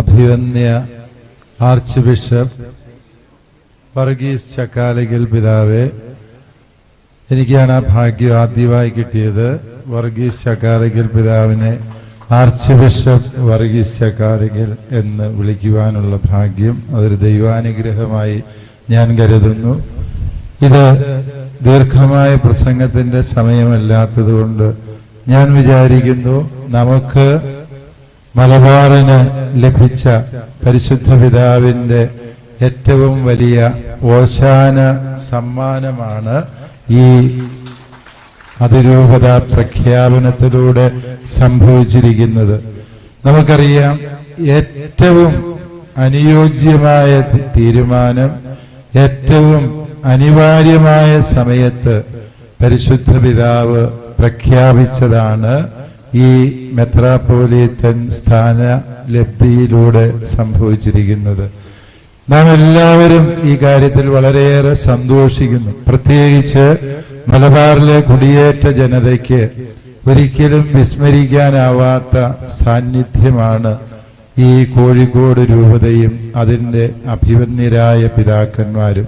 അഭിവന്യ arch bishop Varghese Chakkalakkal പിതാവേ, എനിക്കാണ് ആ ഭാഗ്യം ആദ്യമായി കിട്ടിയത്. വർഗീസ് ചക്കാലയ്ക്കൽ പിതാവിനെ ആർച്ച് ബിഷപ്പ് വർഗീസ് ചക്കാലയ്ക്കൽ എന്ന് വിളിക്കുവാനുള്ള ഭാഗ്യം അതൊരു ദൈവാനുഗ്രഹമായി ഞാൻ കരുതുന്നു. ഇത് ദീർഘമായ പ്രസംഗത്തിന്റെ സമയമല്ലാത്തതുകൊണ്ട് ഞാൻ വിചാരിക്കുന്നു നമുക്ക് മലബാറിന് ലഭിച്ച പരിശുദ്ധ പിതാവിന്റെ ഏറ്റവും വലിയ ഓശാന സമ്മാനമാണ് ഈ അതിരൂപത പ്രഖ്യാപനത്തിലൂടെ സംഭവിച്ചിരിക്കുന്നത്. നമുക്കറിയാം, ഏറ്റവും അനുയോജ്യമായ തീരുമാനം ഏറ്റവും അനിവാര്യമായ സമയത്ത് പരിശുദ്ധ പിതാവ് പ്രഖ്യാപിച്ചതാണ് ഈ മെത്രാപ്പോലീത്തൻ സ്ഥാന ലബ്ധിയിലൂടെ സംഭവിച്ചിരിക്കുന്നത്. നാം എല്ലാവരും ഈ കാര്യത്തിൽ വളരെയേറെ സന്തോഷിക്കുന്നു. പ്രത്യേകിച്ച് മലബാറിലെ കുടിയേറ്റ ജനതയ്ക്ക് ഒരിക്കലും വിസ്മരിക്കാനാവാത്ത സാന്നിധ്യമാണ് ഈ കോഴിക്കോട് രൂപതയും അതിൻ്റെ അഭിവന്യരായ പിതാക്കന്മാരും.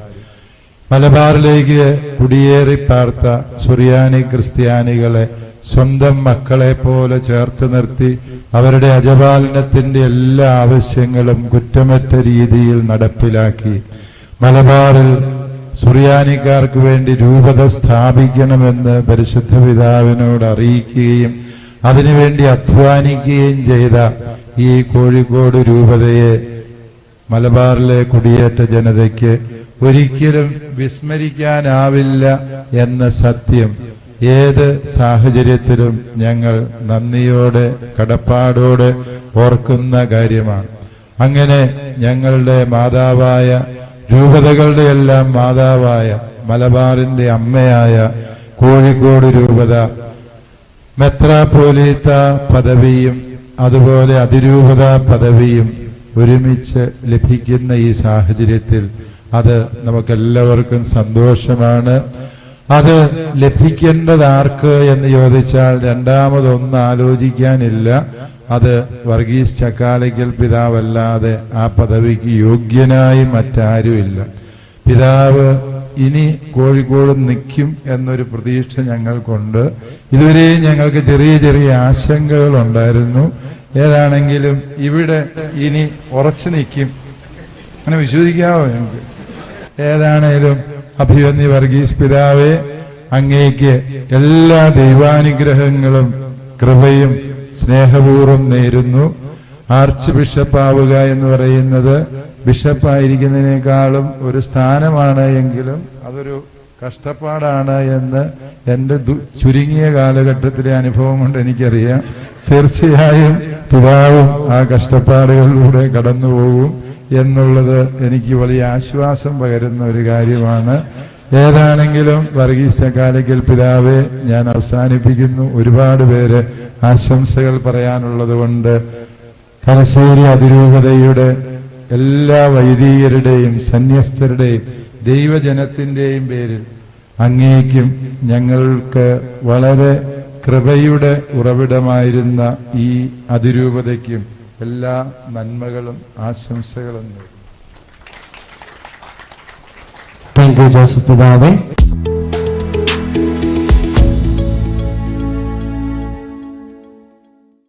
മലബാറിലേക്ക് കുടിയേറി പാർത്ത സുറിയാനി ക്രിസ്ത്യാനികളെ സ്വന്തം മക്കളെ പോലെ ചേർത്ത് നിർത്തി അവരുടെ അജപാലനത്തിന്റെ എല്ലാ ആവശ്യങ്ങളും കുറ്റമറ്റ രീതിയിൽ നടപ്പിലാക്കി മലബാറിൽ സുറിയാനിക്കാർക്ക് വേണ്ടി രൂപത സ്ഥാപിക്കണമെന്ന് പരിശുദ്ധ പിതാവിനോട് അറിയിക്കുകയും അതിനുവേണ്ടി അധ്വാനിക്കുകയും ചെയ്ത ഈ കോഴിക്കോട് രൂപതയെ മലബാറിലെ കുടിയേറ്റ ജനതയ്ക്ക് ഒരിക്കലും വിസ്മരിക്കാനാവില്ല എന്ന സത്യം ഏത് സാഹചര്യത്തിലും ഞങ്ങൾ നന്ദിയോടെ കടപ്പാടോടെ ഓർക്കുന്ന കാര്യമാണ്. അങ്ങനെ ഞങ്ങളുടെ മാതാവായ, രൂപതകളുടെ എല്ലാം മാതാവായ, മലബാറിന്റെ അമ്മയായ കോഴിക്കോട് രൂപത മെത്രാപ്പോലീത്ത പദവിയും അതുപോലെ അതിരൂപത പദവിയും ഒരുമിച്ച് ലഭിക്കുന്ന ഈ സാഹചര്യത്തിൽ അത് നമുക്കെല്ലാവർക്കും സന്തോഷമാണ്. അത് ലഭിക്കേണ്ടത് ആർക്ക് എന്ന് ചോദിച്ചാൽ രണ്ടാമതൊന്നും ആലോചിക്കാനില്ല. അത് വർഗീസ് ചക്കാലയ്ക്കൽ പിതാവല്ലാതെ ആ പദവിക്ക് യോഗ്യനായി മറ്റാരുമില്ല. പിതാവ് ഇനി കോഴിക്കോട് നിൽക്കും എന്നൊരു പ്രതീക്ഷ ഞങ്ങൾക്കുണ്ട്. ഇതുവരെയും ഞങ്ങൾക്ക് ചെറിയ ചെറിയ ആശങ്കകൾ ഉണ്ടായിരുന്നു. ഏതാണെങ്കിലും ഇവിടെ ഇനി ഉറച്ചു നിൽക്കും, അങ്ങനെ വിശ്വസിക്കാവോ ഞങ്ങൾക്ക്? ഏതാണേലും അഭിവന്യ വർഗീസ് പിതാവെ, അങ്ങേക്ക് എല്ലാ ദൈവാനുഗ്രഹങ്ങളും കൃപയും സ്നേഹപൂർവ്വം നേരുന്നു. ആർച്ച് ബിഷപ്പാവുക എന്ന് പറയുന്നത് ബിഷപ്പായിരിക്കുന്നതിനേക്കാളും ഒരു സ്ഥാനമാണ് എങ്കിലും അതൊരു കഷ്ടപ്പാടാണ് എന്ന് എൻ്റെ ചുരുങ്ങിയ കാലഘട്ടത്തിലെ അനുഭവം കൊണ്ട് എനിക്കറിയാം. തീർച്ചയായും പിതാവും ആ കഷ്ടപ്പാടുകളിലൂടെ കടന്നു പോകും എന്നുള്ളത് എനിക്ക് വലിയ ആശ്വാസം പകരുന്ന ഒരു കാര്യമാണ്. ഏതാണെങ്കിലും വർഗീസ് ചക്കാലയ്ക്കൽ പിതാവെ, ഞാൻ അവസാനിപ്പിക്കുന്നു. ഒരുപാട് പേര് ആശംസകൾ പറയാനുള്ളത് കൊണ്ട് തലശ്ശേരി അതിരൂപതയുടെ എല്ലാ വൈദികരുടെയും സന്യസ്തരുടെയും ദൈവജനത്തിന്റെയും പേരിൽ അങ്ങേക്കും ഞങ്ങൾക്ക് വളരെ കൃപയുടെ ഉറവിടമായിരുന്ന ഈ അതിരൂപതയ്ക്കും എല്ലാ നന്മകളും ആശംസകളും. താങ്ക് യു ജോസഫ് പിതാവേ.